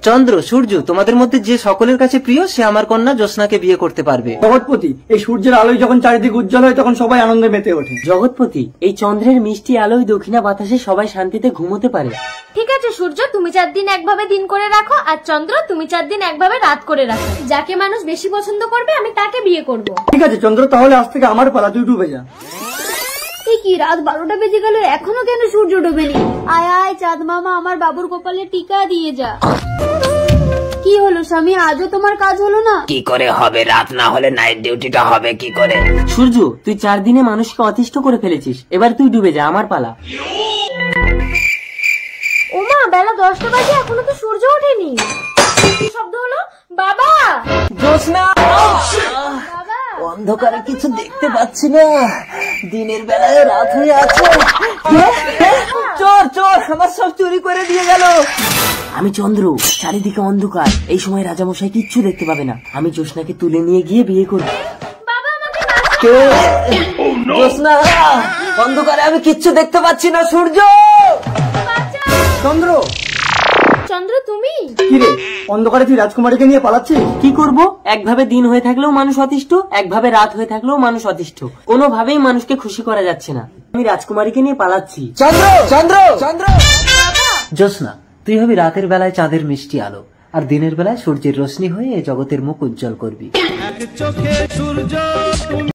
চন্দ্র, সূর্য, তোমাদের মধ্যে যে সকলের কাছে প্রিয় সে আমার কন্যা জ্যোৎস্নাকে বিয়ে করতে পারবে। জগৎপতি, এই সূর্যের আলোয় যখন চারিদিকে উজ্জ্বল হয় তখন সবাই আনন্দে মেতে ওঠে। জগৎপতি, এই চন্দ্রের মিষ্টি আলোয় দক্ষিণা বাতাসে সবাই শান্তিতে ঘুমোতে পারে। ঠিক আছে সূর্য, তুমি 4 দিন একভাবে দিন করে রাখো, আর চন্দ্র তুমি 4 দিন একভাবে রাত করে রাখো। যাকে মানুষ বেশি পছন্দ করবে আমি তাকে বিয়ে করব। ঠিক আছে চন্দ্র, তাহলে আজ থেকে আমার পালা, তুই ডুবে যা। কি রাত 12টা বেজে গেল, এখনো কেন সূর্য ডোবেনি? আয় আয় চাঁদ মামা, আমার বাবুর কপালে টিকা দিয়ে যা। কি হলো স্বামী, আজও তোমার কাজ হলো না? কি করে হবে, রাত না হলে নাইট ডিউটিটা হবে কি করে? সূর্য, তুই 4 দিনে মানুষকে অতিষ্ঠ করে ফেলেছিস, এবার তুই ডুবে যা, আমার পালা। ওমা, বেলা 10টা বাজে, এখনো তো সূর্য ওঠেনি। কি শব্দ হলো? বাবা! জ্যোৎস্না! বাবা! অন্ধকারে কিছু দেখতে পাচ্ছি না, দিনের বেলায় রাত হয়ে আছে। চোর চোর, আমার সব চুরি করে দিয়ে গেল। আমি চন্দ্র, চারিদিকে অন্ধকার, এই সময় রাজামশাই কিচ্ছু দেখতে পাবে না। আমি জ্যোৎস্নাকে তুলে নিয়ে গিয়ে বিয়ে করব। বাবা আমাকে বাঁচাও! জ্যোৎস্না, অন্ধকারে আমি কিচ্ছু দেখতে পাচ্ছি না। সূর্য! চন্দ্র! চন্দ্র তুমি? কিরে, অন্ধকারে তুই রাজকুমারীকে নিয়ে পালাচ্ছিস? কি করব, একভাবে দিন হয়ে থাকলেও মানুষ অতিষ্ঠ, একভাবে রাত হয়ে থাকলেও মানুষ অতিষ্ঠ, কোনোভাবেই মানুষকে খুশি করা যাচ্ছে না। আমি রাজকুমারীকে নিয়ে পালাচ্ছি। চন্দ্র! চন্দ্র! চন্দ্র! জ্যোৎস্না, তুই হবি রাতের বেলায় চাঁদের মিষ্টি আলো, আর দিনের বেলায় সূর্যের রোশনি হয়ে জগতের মুখ উজ্জ্বল করবি।